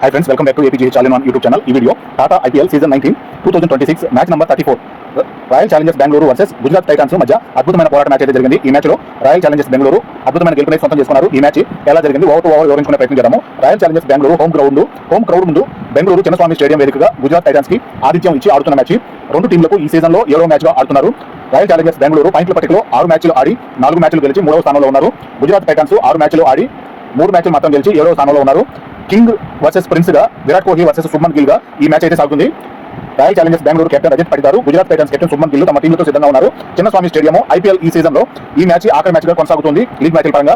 Hi friends, welcome back to APG Challenge on YouTube channel. ఈ video Tata IPL season 19 2026 match number 34 royal Challengers Bengaluru versus Gujarat Titans మధ్య అద్భుతమైన పోరాట match అయితే జరిగింది. ఈ మ్యాచ్ లో రాయల్ ఛాలెంజర్స్ బెంగళూరు అద్భుతమైన గెలుపుని సొంతం చేసుకున్నారు. ఈ మ్యాచ్ ఎలా జరిగింది ఓవర్ టు ఓవర్ వివరించుకునే ప్రయత్నం చేద్దాము. Royal Challengers Bengaluru home crowd ముందు బెంగళూరు చిన్నస్వామి స్టేడియం వేదికగా గుజరాత్ టైటాన్స్ కి ఆతిథ్యం ఇచ్చి ఆడుతున్న మ్యాచ్. రెండు టీంలకు ఈ సీజన్ లో 7వ మ్యాచ్ గా ఆడుతున్నారు. రాయల్ ఛాలెంజర్స్ బెంగళూరు పాయింట్ల పట్టికలో 6 మ్యాచ్లు ఆడి 4 మ్యాచ్లు గెలిచి 3వ స్థానంలో ఉన్నారు. గుజరాత్ టైటాన్స్ 6 మ్యాచ్లు ఆడి 3 మ్యాచ్లు మాత్రం గెలిచి 7వ స్థానంలో ఉన్నారు. కింగ్ వర్సెస్ ప్రిన్స్ గా విరాట్ కోహ్లీ వర్సెస్ శుభ్మన్ గిల్ గా ఈ మ్యాచ్ అయితే సాగుతుంది. Royal Challengers Bengaluru captain Rajat Patidar, Gujarat Titans captain Shubman Gill తమ టీంలతో సిద్ధంగా ఉన్నారు. చిన్నస్వామి స్టేడియం IPL ఈ సీజన్ లో ఈ మ్యాచ్ ఆఖరి మ్యాచ్ గా కొనసాగుతుంది. లీగ్ మ్యాచ్ల పరంగా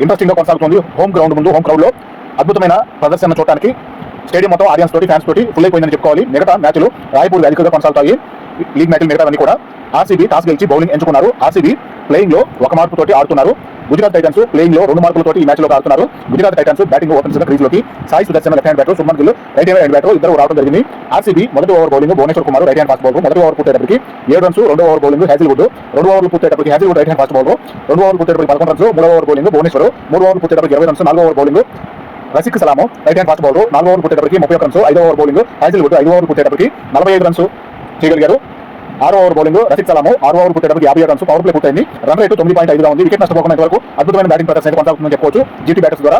ఇంట్రెస్టింగ్ గా కొనసాగుతుంది. హోమ్ క్రౌడ్ లో అద్భుతమైన ప్రదర్శన చూడడానికి స్టేడియం మొత్తం ఆడియన్స్ తోటి ఫ్యాన్స్ తోటి ఫుల్ అయిపోయిందని చెప్పుకోవాలి. మిగతా మ్యాచ్లు రాయపూర్ వేదికగా కొనసాగుతాయి. లీగ్ మ్యాచ్లు మిగతావన్నీ కూడా ఆర్సీబీ టాస్ గెలిచి బౌలింగ్ ఎంచుకున్నారు. ఆర్సీబీ ప్లేయింగ్ లో 1 మార్కు తోటి ఆడుతున్నారు. గుజరాత్ టైటాన్స్ ప్లేయింగ్ లో 2 మార్కులతోటి ఈ మ్యాచ్ లో ఆడుతున్నారు. గుజరాత్ టైటాన్స్ బ్యాటింగ్ ఓపెన్స్ గా క్రీజ్ లోకి Sai Sudharsan left hand batter, Shubman Gill right hand batter ఇద్దరు రావడం జరిగింది. ఆర్సీబీ మొదటి over bowling Bhuvneshwar Kumar right hand fast bowler, మొదటి ఓవర్ పూర్తయ్యేటప్పటికి 7 రన్స్, రెండో ఓవర్ బౌలింగ్ హ్యాజిల్వుడ్, 2 ఓవర్లు పూర్తయ్యేటప్పటికి Hazlewood right hand fast bowler, 2 ఓవర్లు పూర్తయ్యేటప్పటికి 11 రన్స్, 3వ ఓవర్ బౌలింగ్ భువనేశ్వర్, 3 ఓవర్లు పూర్తయ్యేటప్పటికి 20 రన్స్, 4వ over bowling Rasikh సలాము right hand fast bowler, 4 over పూర్తయ్యేటప్పటికి 31 రన్స్, 5వ ఓవర్ బౌలింగ్ హ్యాజిల్వుడ్ 5 ఓవర్లు పూర్తయ్యేటప్పటికి 45 రన్స్ చేయగలిగారు. 6వ over bowling Rasikh Salam 6 over పూర్తయ్యేటప్పటికి 57 రన్స్, పవర్ ప్లే పూర్తయింది. రన్ రేటు 9.5గా ఉంది. వికెట్ నష్టపోకుండా వరకు అద్భుతమైన బ్యాటింగ్ ప్రదర్శన అయితే కొనసాగుతుందని చెప్పుకోవచ్చు జీటీ బ్యాటర్స్ ద్వారా.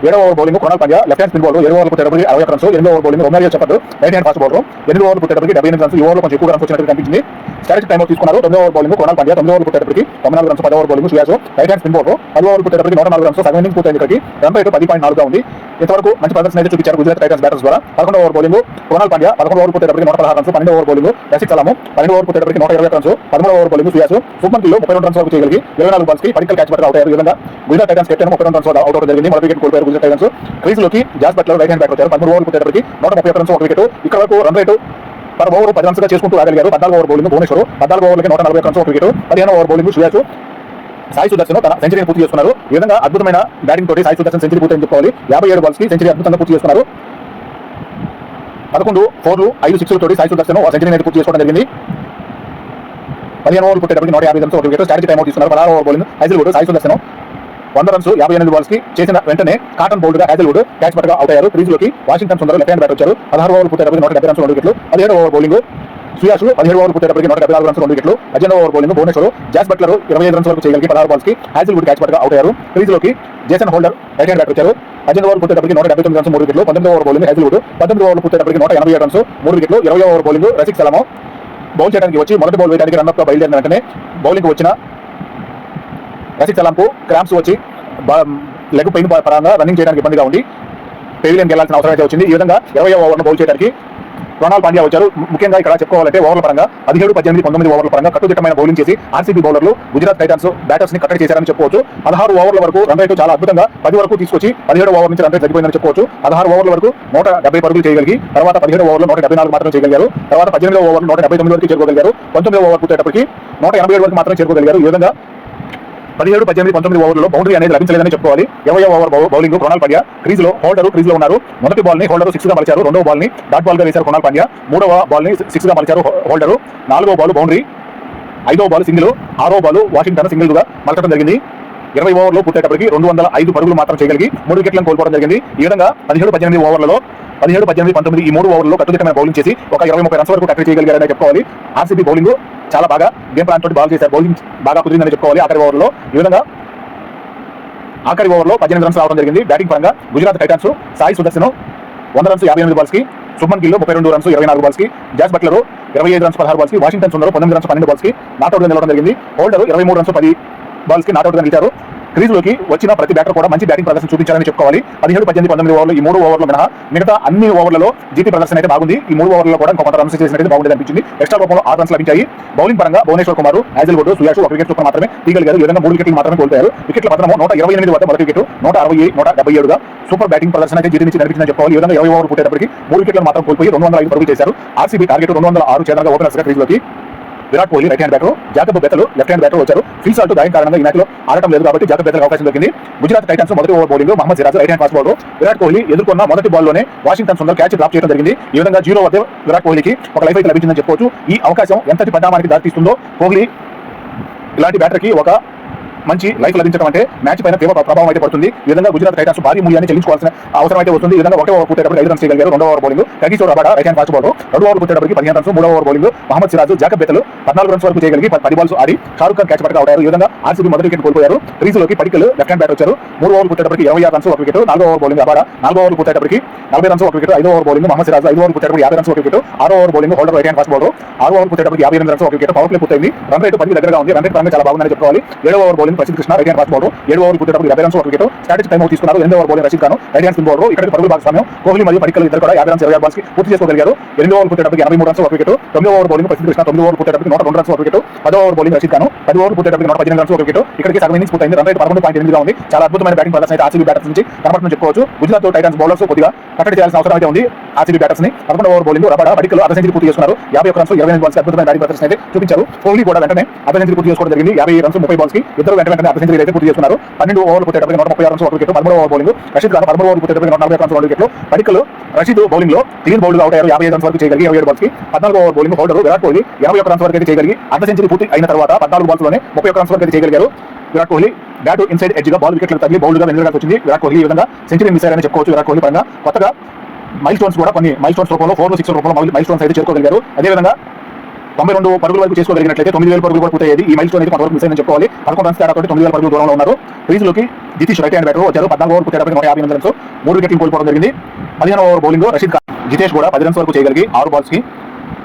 7వ over bowling Krunal Pandya left hand spin bowler 7 ఓవర్లు పూర్తయ్యేటప్పటికి 61 రన్స్, 8వ ఓవర్ బౌలింగ్ రొమారియో చెప్పదు రైట్ హ్యాండ్ ఫాస్ట్ బౌలర్ 8 ఓవర్లు పూర్తయ్యేటప్పటికి 78 రన్స్, ఈ ఓవర్లో కొంచెం ఎక్కువ రన్స్ వచ్చినట్టు కనిపించింది. స్టాటిక్ టైం తీసుకున్నారు. 9వ ఓవర్ బౌలింగ్ కృణాల్ పాండ్యా 9 ఓవర్లు పూర్తయ్యేటప్పటికి 14 రన్స్, 10వ over bowling Suyash right hand spin bowler 10 ఓవర్లు పూర్తయ్యేటప్పటికి 104 రన్స్, సగం ఇన్నింగ్స్ పూర్తయింది. ఇక్కడికి రన్ రేటు 10.4గా ఉంది. ఇంతవరకు మంచి ప్రదర్శన అయితే చూపించారు గుజరాత్ టైటాన్స్ బ్యాటర్స్ ద్వారా. 11వ over bowling Krunal Pandya 11 over పూర్తయ్యేటప్పటికి 116 రన్స్, 12వ over bowling Rasikh Salam 12 over పూర్తయ్యేటప్పటికి 120 రన్స్, 13వ over bowling Suyash Shubman Gill 32 runs వరకు చేయగలిగి 24 బాల్స్ కి పడికల్ క్యాచ్ పట్టుకు అవుట్ అయ్యారు. ఈ విధంగా Gujarat Titans captain 32 runs out అవడం జరిగింది. మొదటి వికెట్ కోల్పోయారు గుజరాత్ టైటాన్స్. క్రీజ్ లోకి Jos Buttler right hand batter వచ్చారు. 13 ఓవర్లు పూర్తయ్యేటప్పటికి 131 రన్స్, 1 వికెట్. ఇక్కడ వరకు run rate per over 10 runs గా చేసుకుంటూ రాగలిగారు. 14వ ఓవర్ బౌలింగ్ భువనేశ్వర్ 14 ఓవర్లకి 140 రన్స్, 1 వికెట్. 15వ ఓవర్ బౌలింగ్ సుయాస్ సాయి సుదర్శన్ తన సెంచరీని పూర్తి చేస్తున్నారు. ఈ విధంగా అద్భుతమైన బ్యాటింగ్ తోటి సాయి సుదర్శన్ సెంచరీ పూర్తి చెప్పుకోవాలి. 57 బాల్స్ కి సెంచరీ అద్భుతంగా పూర్తి చేస్తున్నారు. 11 4లు 5 6లు తోటి సాయి సుదర్శన్ సెంచరీ పూర్తి చేసుకోవడం జరిగింది. 15 ఓవర్లు పూర్తయ్యేటప్పటికి 150 runs, 1 wicket. Strategy time out తీసుకున్నారు. 16వ over bowling Hazlewood Sai Sudharsan 100 runs, 58 balls కి చేసిన వెంటనే కాటన్ బౌల్డ్ గా హ్యాజిల్వుడ్ క్యాచ్ పట్టుగా అవుట్ అయ్యారు. క్రీజ్ లోకి Washington Sundar left hand batter వచ్చారు. 16 ఓవర్లు పూర్తయ్యేటప్పటికి 170 రన్స్, 2 వికెట్లు. 17వ ఓవర్ బౌలింగ్ సుయాసు 17 ఓవర్లు పూర్తయ్యేటప్పటికి 174 రన్స్, 2 వికెట్లు. 18వ over bowling Bhuvneshwar Jos Buttler 25 runs వరకు చేయగలిగి 16 బాల్స్ కి హ్యాజిల్వుడ్ క్యాచ్ పట్టుగా అవుట్ అయ్యారు. క్రీజ్ లోకి Jason Holder right hand batter వచ్చారు. 18 ఓవర్లు పూర్తయ్యేటప్పటికి 179 రన్స్, 3 వికెట్లు. 19వ ఓవర్ బౌలింగ్ హ్యాజిల్వుడ్ 19 ఓవర్లు పూర్తయ్యేటప్పటికి 187 రన్స్, 3 వికెట్లు. 20వ ఓవర్ బౌలింగ్ రసిక్ సలాము బౌల్ చేయడానికి వచ్చి మొదటి బౌల్ వేయడానికి రన్అప్ గా బయలుదేరిన వెంటనే బౌలింగ్ వచ్చిన రసిక్ సలాంకు క్రాంప్స్ వచ్చి లెగ్ పెయిన్ పరంగా రన్నింగ్ చేయడానికి ఇబ్బందిగా ఉంది. పెవిలియన్కి వెళ్లాల్సిన అవసరం అయితే వచ్చింది. ఈ విధంగా 20వ ఓవర్ను బౌల్ చేయడానికి కృణాల్ పాండ్యా వచ్చారు. ముఖ్యంగా ఇక్కడ చెప్పుకోవాలంటే ఓవర్ల పరంగా 17, 18, 19 ఓవర్ల పరంగా కట్టుదిట్టమైన బౌలింగ్ చేసి ఆర్సీబీ బౌలర్లు గుజరాత్ టైటాన్స్ బ్యాటర్స్ ని కట్టడి చేశారని చెప్పుకోవచ్చు. 16 ఓవర్ల వరకు రన్ రేటు చాలా అద్భుతంగా 10 వరకు తీసుకొచ్చి 17వ ఓవర్ నుంచి రన్ రేట్ తగ్గిపోయిందని చెప్పుకోవచ్చు. 16 ఓవర్ల వరకు 170 పరుగులు చేయగలిగి తర్వాత 17వ ఓవర్లో 174 మాత్రం చేయగలిగారు. తర్వాత 18వ ఓవర్లో 179 వరకు చేరుకోగలిగారు. 19వ ఓవర్ పూర్తయ్యేటప్పటికి 187 వరకు మాత్రం చేరుకోగలిగారు. ఈ విధంగా 17, 18, 19 ఓవర్లలో బౌండరీ అనేది లభించలేదని చెప్పుకోవాలి. 20వ over bowling Krunal Pandya crease లో ఉన్నారు. మొదటి బాల్ ని హోల్డర్ 6 గా మలిచారు. 2వ బాల్ ని డాట్ బాల్ గా వేశారు కృణాల్ పాండ్యా. 3వ బాల్ ని 6 గా మలిచారు హోల్డర్. 4వ బాల్ బౌండరీ, 5వ బాల్ సింగిల్, 6వ బాల్ వాషింగ్టన్ సింగిల్ గా మలచడం జరిగింది. 20 ఓవర్లు పూర్తయ్యేటప్పటికి 205 పరుగులు మాత్రం చేయగలిగి 3 వికెట్లను కోల్పోవడం జరిగింది. ఈ విధంగా 17, 18 ఓవర్లలో 17, 18, 19 ఈ 3 ఓవర్లలో కట్టుదిట్టమైన బౌలింగ్ చేసి ఒక 20-30 రన్స్ వరకు కట్టడి చేయగలిగారని చెప్పుకోవాలి. ఆర్సీబీ బౌలింగ్ చాలా బాగా గేమ్ ప్లాన్ తోటి బాల్ చేశారు. బౌలింగ్ బాగా కుదిరిందని చెప్పుకోవాలి. ఆఖరి ఓవర్లో ఈ విధంగా ఆఖరి ఓవర్లో 18 రన్స్ రావడం జరిగింది. బ్యాటింగ్ పరంగా Gujarat Titans Sai Sudharsan 100 runs, 58 balls కి, శుభ్మన్ గిల్ 32 రన్స్, 24 బాల్స్ కి, జాస్ బట్లర్ 25 రన్స్, 16 బాల్స్ కి, వాషింగ్టన్ సుందర్ 19 రన్స్, 12 బాల్స్ కి నాట్అవుట్ గా నిలవడం జరిగింది. హోల్డర్ 23 రన్స్, 10 బాల్స్ కి నాట్అవుట్ గా నిలిచారు. క్రీజ్ లోకి వచ్చిన ప్రతి బ్యాటర్ కూడా మంచి బ్యాటింగ్ ప్రదర్శన చూపించారని చెప్పుకోవాలి. 17, 18, 19 ఓవర్లు ఈ 3 ఓవర్లు మినహా మిగతా అన్ని ఓవర్లలో జీటీ ప్రదర్శన అయితే బాగుంది. ఈ 3 ఓవర్లలో కూడా కొంత రన్స్ చేసినట్టు బాగుంది అనిపించింది. ఎక్స్ట్రా రూపంలో 6 రన్స్ లభించాయి. బౌలింగ్ పరంగా భువనేశ్వర్ కుమార్, హ్యాజిల్వుడ్, సుయాసు 1 వికెట్ చొప్పున మాత్రమే తీయగలిగారు. ఈ విధంగా 3 వికెట్లు మాత్రమే కోల్పోయారు. వికెట్ల పతనం 128 వద్ద మొదటి వికెట్, 160, 177 గా సూపర్ బ్యాటింగ్ ప్రదర్శన అయితే జీటీ నుంచి కనిపించిందని చెప్పుకోవాలి. ఈ విధంగా 20 ఓవర్ పూర్తయ్యేటప్పటికి 3 వికెట్లను మాత్రం కోల్పోయి 205 పరుగులు చేశారు. ఆర్సీబీ టార్గెట్ 206 చేతనగా ఓపెనర్స్ గా క్రీజ్ లోకి Virat Kohli right hand batter, Jacob Bethell left hand batter వచ్చారు. ఫీల్ సాల్ట్ గాయం కారణంగా ఈ మ్యాచ్ లో ఆడటం లేదు కాబట్టి జాకబ్ బెతల్ అవకాశం దొరికింది. గుజరాత్ టైటాన్స్ మొదటి over bowling Mohammed Siraj right hand fast bowler. Virat Kohli ఎదుర్కొన్న మొదటి బాల్ లోనే వాషింగ్టన్ సుందర్ క్యాచ్ డ్రాప్ చేయడం జరిగింది. ఈ విధంగా 0 వద్ద విరాట్ కోహ్లీకి ఒక లైఫ్ అయితే లభించిందని చెప్పవచ్చు. ఈ అవకాశం ఎంతటి పరిణామానికి దారితీస్తుందో, కోహ్లీ ఇలాంటి బ్యాటర్ కి ఒక మంచి లైఫ్ లభించడం అంటే మ్యాచ్ పైన తీవ్ర ప్రభావం అయితే పడుతుంది. ఈ విధంగా గుజరాత్ టైటాన్స్ భారీ మూల్యాన్ని చెల్లించుకోవాల్సిన అవసరం అయితే వస్తుంది. ఈ విధంగా ఒకటే ఓవర్ పూర్తయ్యేటప్పుడు 5 రన్స్ చేయగలిగారు. రెండో over bowling Kagiso Rabada right hand fast bowler. రెండో ఓవర్ పూర్తయ్యేటప్పటికి 15 రన్స్. మూడో over bowling Mohammed Siraj Jacob Bethell 14 runs వరకు చేయగలిగి 10 బాల్స్ ఆడి షారుఖ్ ఖాన్ క్యాచ్ పట్టుగా అవుతారు. ఈ విధంగా ఆర్సీబీ మొదటి వికెట్ కోల్పోయారు. క్రీజులోకి పడికల్ లెఫ్ట్ హ్యాండ్ బ్యాట్ వచ్చారు. 3 ఓవర్ పూర్తయ్యేటప్పటికి 26 రన్స్ ఒక wicket. 4 over bowling Rabada 4 over పూర్తయ్యేటప్పటికి 40 రన్స్ ఒక wicket. 5 over bowling Mohammed Siraj 5 over పూర్తయ్యేటప్పటికి 50 రన్స్ ఒక wicket. 6 over bowling Holder right hand fast bowler 6 over పూర్తయ్యేటప్పటికి 58 రన్స్ ఒక వికెట్. పవర్ ప్లే పూర్తయింది. రన్ రేట్ 10 దగ్గరగా ఉంది. రన్ రేట్ పరంగా చాలా బాగుందని చెప్పుకోవాలి. 7 over bowling Prasidh Krishna right hand fast bowler 7 over పూర్తయ్యేటప్పటికి 50 రన్స్ ఒక వికెట్. స్ట్రాటజిక్ టైం అవుట్ తీసుకున్నారు. 8 over bowling Rashid Khan right hand spin bowler. ఇక్కడ పరుగుల భాగస్వామ్యం కోహ్లీ మరియు పడికల్ ఇద్దరు కూడా 50 రన్స్ 26 బాల్స్ కి పూర్తి చేసుకోగలిగారు. 8 ఓవర్ పూర్తయ్యేటప్పటికి 83 రన్స్ ఒక wicket. 9 over bowling Prasidh Krishna 9 over పూర్తయ్యేటప్పటికి 102 రన్స్ ఒక wicket. 10 over bowling Rashid Khan 10 over పూర్తయ్యేటప్పటికి 118 రన్స్ ఒక వికెట్. ఇక్కడికి సగం ఇన్నింగ్స్ పూర్తయింది. రన్ రేట్ 11.8 గా ఉంది. చాలా అద్భుతమైన బ్యాటింగ్ ప్రదర్శన అయితే ఆర్సీబీ బ్యాటర్స్ నుంచి కనబడుతుందని చెప్పుకోవచ్చు. గుజరాత్ టైటాన్స్ బౌలర్స్ కొద్దిగా కట్టడి చేయాల్సిన అవసరం అయితే ఉంది ఆర్సీబీ బ్యాటర్స్ ని. 11 ఓవర్ బౌలింగ్ రబాడా పడికల్ అర్ధ సెంచరీ పూర్తి చేసుకున్నారు. 51 రన్స్ 28 బాల్స్ అద్భుతమైన బ్యాటింగ్ ప్రదర్శన అయితే చూపించారు. కోహ్లీ కూడా వెంటనే అర్ధ సెంచరీ పూర్తి చేసుకోవడం జరిగింది. 50 రన్స్ 30 బాల్స్ కి ఇద్దరు వెంటనే అర్ధ సెంచరీ అయితే పూర్తి చేసుకున్నారు. 12 ఓవర్లు పూర్తయ్యేటప్పటికి 136 రన్స్ ఒక wicket. 13 over bowling Rashid Khan 13 over పూర్తయ్యేటప్పటికి 140 రన్స్ ఒక వికెట్. పడికల్ రషీద్ బౌలింగ్ లో క్లీన్ బౌల్డ్ అవుట్ అయ్యారు. 55 రన్స్ వరకు చేయగలిగి 27 బాల్స్ కి. 14 over bowling Holder Virat Kohli 81 runs వరకు అయితే చేయగలిగి అర్ధ సెంచరీ పూర్తి అయిన తర్వాత 14 బాల్స్ లోనే 31 రన్స్ వరకు అయితే చేయగలిగారు. Virat Kohli bat inside edge గా బాల్ వికెట్లకు తగిలి బౌల్డ్ గా వెనుకగా వచ్చింది. విరాట్ కోహ్లీ ఈ విధంగా సెంచరీ మిస్ అయ్యారని చెప్పుకోవచ్చు. విరాట్ కోహ్లీ పరంగా కొత్తగా మైల్ స్టోన్స్ కూడా కొన్ని మైల్ స్టోన్స్ రూపంలో 4 6 రూపంలో మైల్ స్టోన్స్ అయితే చేరుకోగలిగారు. అదేవిధంగా 92 పరుగుల వరకు చేసుకోగలిగినట్లయితే 9000 పరుగులు కూడా పూర్తయ్యేది. ఈ మైల్ స్టోన్ అయితే కొంతవరకు మిస్ అయిందని చెప్పుకోవాలి. 11 రన్స్ తేడా తోటి 9000 పరుగులు దూరంలో ఉన్నారు. క్రీజులోకి జితేష్ రైట్ హ్యాండ్ బ్యాటర్ వచ్చారు. 14 ఓవర్ పూర్తయ్యేటప్పటికి 158 రన్స్ 3 వికెట్లు కోల్పోవడం జరిగింది. 15 ఓవర్ బౌలింగ్ రషీద్ ఖాన్ జితేష్ కూడా 10 రన్స్ వరకు చేయగలిగి 6 బాల్స్ కి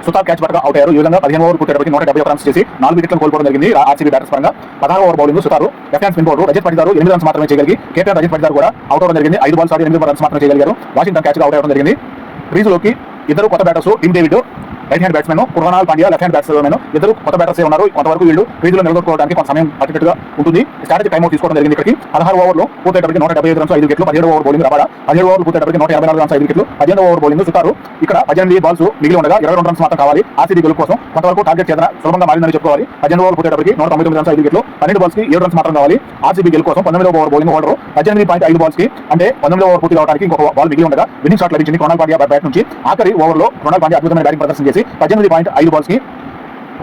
సుతార్ క్యాచ్ పట్టుగా అవుట్ అయ్యారు. ఈ విధంగా 15 ఓవర్ పూర్తయ్యేటప్పటికి 171 రన్స్ చేసి 4 వికెట్లు కోల్పోవడం జరిగింది ఆర్సీబీ బ్యాటర్స్ పరంగా. 16 over bowling Suthar left hand spin bowler Rajat Patidar 8 runs మాత్రమే చేయగలిగి కెప్టెన్ రజత్ పటిదారు కూడా అవుట్ అవడం జరిగింది. 5 బాల్స్ ఆడి 8 రన్స్ మాత్రమే చేయగలిగారు. వాషింగ్టన్ క్యాచ్ గా అవుట్ అవ్వడం జరిగింది. క్రీజులోకి ఇద్దరు కొత్త batters Tim David right hand batsmen, Krunal Pandya left hand batsmen ఇద్దరు కొత్త బ్యాటర్స్ ఉన్నారు. కొంతవరకు వీళ్ళు క్రీజులో నిలదొక్కుకోవడానికి కొంత సమయం పట్టేట్టుగా ఉంటుంది. స్ట్రాటజీ టైం అవుట్ తీసుకోవడం జరిగింది. ఇక్కడికి 16 ఓవర్లో పూర్తయ్యేటప్పటికి 175 రన్స్ 5 వికెట్లు. 17 ఓవర్ బౌలింగ్ రబాడా 17 ఓవర్ పూర్తయ్యేటప్పటికి 184 రన్స్ 5 వికెట్లు. 18 ఓవర్ బౌలింగ్ సుతారు ఇక్కడ 18 బాల్స్ మిగిలి ఉండగా 22 రన్స్ మాత్రం కావాలి ఆర్సీబీ గెలుపు కోసం. కొంతవరకు టార్గెట్ చేత సులభంగా మారిందని చెప్పుకోవాలి. 18 ఓవర్ పూర్తయ్యేటప్పటికి 199 రన్స్ 5 వికెట్లు. 12 బాల్స్ కి 7 రన్స్ మాత్రం కావాలి ఆర్సీబీ గెలుపు కోసం. 19 ఓవర్ బౌలింగ్ హోల్డర్ 18.5 బాల్స్ కి అంటే 19 ఓవర్ పూర్తి కావడానికి ఇంకొక బాల్ మిగిలి ఉండగా విన్నింగ్ షాట్ లభించింది కృణాల్ పాండ్యా బ్యాట్ నుంచి. ఆఖరి ఓవర్లో కృణాల్ పాండ్యా అద్భుతమైన బ్యాటింగ్ ప్రదర్శన చేసి 18.5 బాల్స్ కి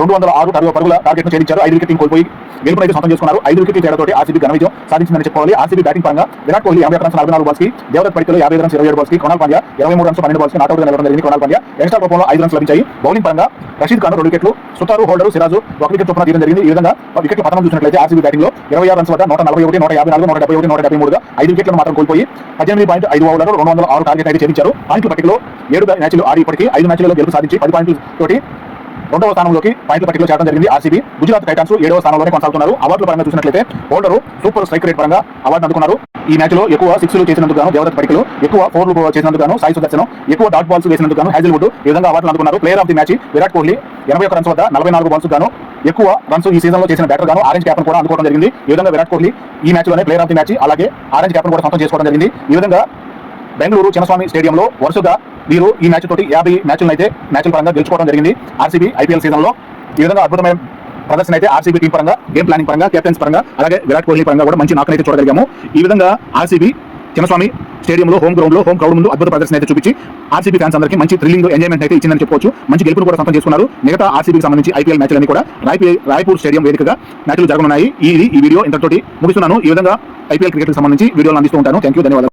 206 పరుగుల టార్గెట్ ను ఛేదించారు. 5 వికెట్లు కోల్పోయి గెలుపునైతే సొంతం చేసుకున్నారు. 5 వికెట్ల తేడాతోటి ఆర్సీబీ ఘన విజయం సాధించిందని చెప్పుకోవాలి. ఆర్సీబీ బ్యాటింగ్ పరంగా విరాట్ కోహ్లీ 81 రన్స్ 44 బాల్స్ కి, దేవదత్ పడికల్ 50 రన్స్ 27 బాల్స్ కి, కృణాల్ పాండ్యా 23 రన్స్ 12 బాల్స్ కి నాట్అవుట్ గా నిలవడం జరిగింది. కృణాల్ పాండ్యా ఎక్స్ట్రా రూపంలో 5 రన్స్ లభించాయి. బౌలింగ్ పరంగా రషీద్ ఖాన్ 2 వికెట్లు, సుతారు హోల్డర్ సిరాజు 1 వికెట్ చొప్పున తీయడం జరిగింది. ఈ విధంగా వికెట్ల పతనం చూసినట్లయితే ఆర్సీబీ బ్యాటింగ్ లో 26 రన్స్ వద్ద 141, 154, 171, 173 గా 5 వికెట్లను మాత్రం కోల్పోయి 18.5 ఓవర్లలో 206 టార్గెట్ అయితే ఛేదించారు. పాయింట్ల పట్టికలో 7 మ్యాచ్లు ఆడి ఇప్పటికీ 5 మ్యాచ్లలో గెలుపు సాధించి 10 పాయింట్ల తోటి 2వ స్థానంలోకి పాయింట్ల పట్టికలో చేరడం జరిగింది. ఆర్సీబీ గుజరాత్ టైటాన్స్ 7వ స్థానంలోనే కొనసాగుతున్నారు. అవార్డుల పరంగా చూసినట్లయితే హోల్డర్ సూపర్ స్ట్రైక్ రేట్ పరంగా అవార్డు అందుకున్నారు. ఈ మ్యాచ్ లో ఎక్కువ 6లు చేసినందుకు గాను దేవదత్ పడికలు, ఎక్కువ 4లు చేసినందుకు గాను సాయి సుదర్శన్, ఎక్కువ డాట్ బాల్స్ వేసినందుకు గాను హ్యాజిల్వుడ్ ఈ విధంగా అవార్డులు అందుకున్నారు. Player of the match Virat Kohli 81 runs వద్ద 44 బాల్స్ గాను ఎక్కువ రన్స్ ఈ సీజన్ లో చేసిన బ్యాటర్ గాను ఆరెంజ్ క్యాప్ కూడా అందుకోవడం జరిగింది. ఈ విధంగా విరాట్ కోహ్లీ ఈ మ్యాచ్ లోనే ప్లేయర్ ఆఫ్ ది మ్యాచ్ అలాగే ఆరెంజ్ క్యాప్ కూడా సొంతం చేసుకోవడం జరిగింది. ఈ విధంగా బెంగళూరు చిన్నస్వామి స్టేడియంలో వరుసగా వీరు ఈ మ్యాచ్ తోటి 50 మ్యాచ్లను అయితే మ్యాచ్ల పరంగా గెలుచుకోవడం జరిగింది. ఆర్సీబీ ఐపీఎల్ సీజన్ లో ఈ విధంగా అద్భుతమైన ప్రదర్శన అయితే ఆర్సీబీ టీం పరంగా, గేమ్ ప్లానింగ్ పరంగా, కెప్టెన్స్ పరంగా అలాగే విరాట్ కోహ్లీ పరంగా కూడా మంచి నాకనైతే చూడగలిగాము. ఈ విధంగా ఆర్సీబీ చిన్నస్వామి స్టేడియంలో హోమ్ గ్రౌండ్ లో హోమ్ క్రౌడ్ ముందు అద్భుత ప్రదర్శన అయితే చూపించి ఆర్సీబీ ఫ్యాన్స్ అందరికీ మంచి థ్రిల్లింగ్ ఎంజాయ్మెంట్ అయితే ఇచ్చిందని చెప్పుకోవచ్చు. మంచి గెలుపును కూడా సొంతం చేసుకున్నారు. మిగతా ఆర్సీబీకి సంబంధించి ఐపీఎల్ మ్యాచ్లన్నీ కూడా రాయ్పూర్ స్టేడియం వేదికగా మ్యాచ్లు జరగనున్నాయి. ఈ వీడియో ఇంతటితోటి ముగిస్తున్నాను. ఈ విధంగా ఐపీఎల్ క్రికెట్ కి సంబంధించి వీడియోలు అందిస్తూ ఉంటాను. థ్యాంక్ యూ, ధన్యవాదాలు.